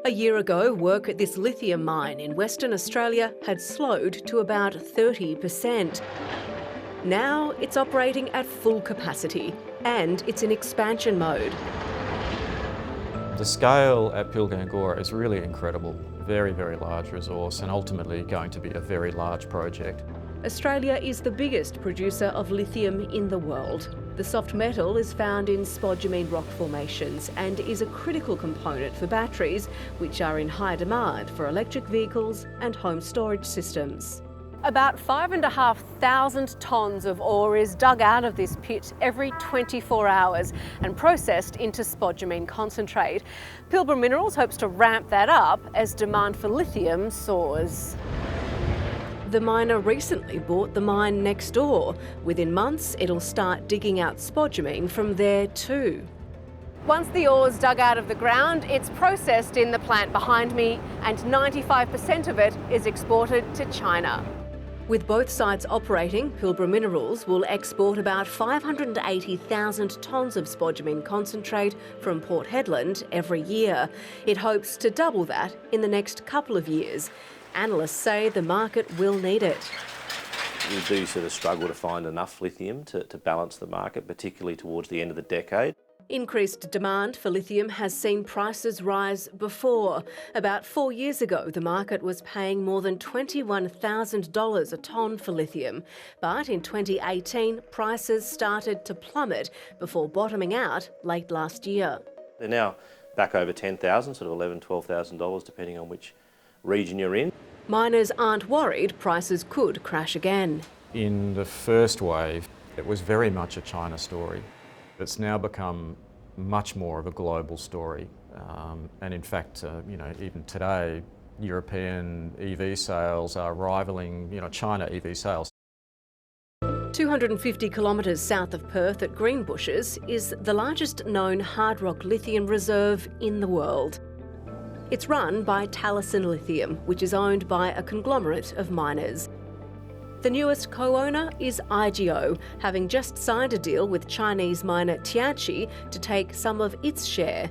A year ago, work at this lithium mine in Western Australia had slowed to about 30%. Now it's operating at full capacity and it's in expansion mode. The scale at Pilgangora is really incredible. Very, very large resource and ultimately going to be a very large project. Australia is the biggest producer of lithium in the world. The soft metal is found in spodumene rock formations and is a critical component for batteries, which are in high demand for electric vehicles and home storage systems. About 5,500 tonnes of ore is dug out of this pit every 24 hours and processed into spodumene concentrate. Pilbara Minerals hopes to ramp that up as demand for lithium soars. The miner recently bought the mine next door. Within months, it'll start digging out spodumene from there too. Once the ore's dug out of the ground, it's processed in the plant behind me, and 95% of it is exported to China. With both sites operating, Pilbara Minerals will export about 580,000 tonnes of spodumene concentrate from Port Hedland every year. It hopes to double that in the next couple of years. Analysts say the market will need it. We do sort of struggle to find enough lithium to balance the market, particularly towards the end of the decade. Increased demand for lithium has seen prices rise before. About 4 years ago, the market was paying more than $21,000 a tonne for lithium. But in 2018, prices started to plummet before bottoming out late last year. They're now back over $10,000, sort of $11,000, $12,000, depending on which region you're in. Miners aren't worried prices could crash again. In the first wave, it was very much a China story. It's now become much more of a global story. And in fact, even today, European EV sales are rivaling, China EV sales. 250 kilometres south of Perth at Greenbushes is the largest known hard rock lithium reserve in the world. It's run by Talison Lithium, which is owned by a conglomerate of miners. The newest co-owner is IGO, having just signed a deal with Chinese miner Tianqi to take some of its share.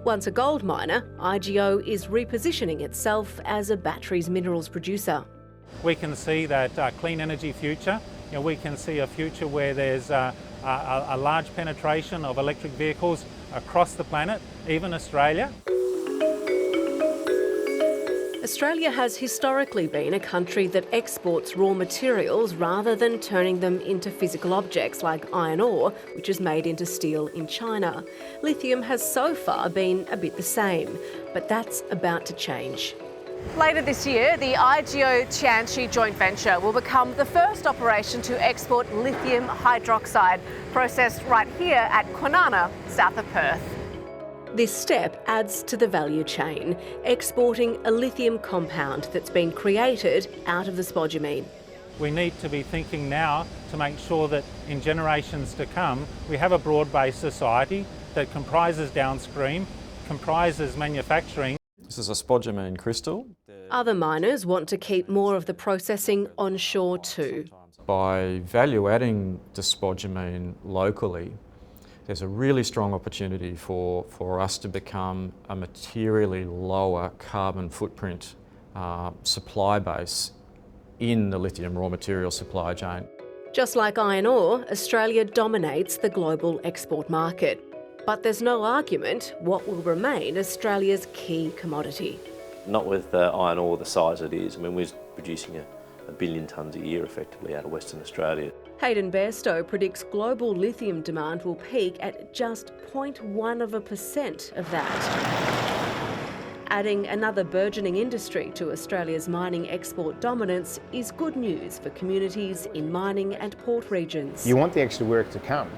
Once a gold miner, IGO is repositioning itself as a batteries minerals producer. We can see that clean energy future. We can see a future where there's a large penetration of electric vehicles across the planet, even Australia. Australia has historically been a country that exports raw materials rather than turning them into physical objects like iron ore, which is made into steel in China. Lithium has so far been a bit the same, but that's about to change. Later this year, the IGO-Tianqi joint venture will become the first operation to export lithium hydroxide, processed right here at Kwinana, south of Perth. This step adds to the value chain, exporting a lithium compound that's been created out of the spodumene. We need to be thinking now to make sure that in generations to come, we have a broad-based society that comprises downstream, comprises manufacturing. This is a spodumene crystal. Other miners want to keep more of the processing onshore too. By value adding the spodumene locally, there's a really strong opportunity for us to become a materially lower carbon footprint supply base in the lithium raw material supply chain. Just like iron ore, Australia dominates the global export market. But there's no argument what will remain Australia's key commodity. Not with iron ore the size it is. I mean, we're producing a billion tonnes a year effectively out of Western Australia. Hayden Bairstow predicts global lithium demand will peak at just 0.1% of that. Adding another burgeoning industry to Australia's mining export dominance is good news for communities in mining and port regions. You want the extra work to come.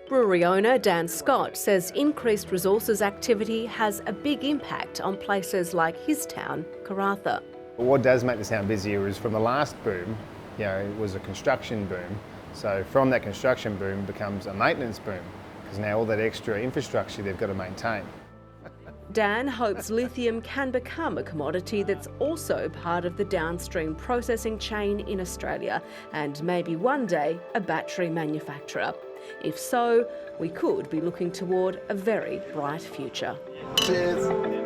Brewery owner Dan Scott says increased resources activity has a big impact on places like his town, Karratha. What does make the town busier is from the last boom, it was a construction boom. So from that construction boom becomes a maintenance boom, because now all that extra infrastructure they've got to maintain. Dan hopes lithium can become a commodity that's also part of the downstream processing chain in Australia, and maybe one day a battery manufacturer. If so, we could be looking toward a very bright future. Cheers.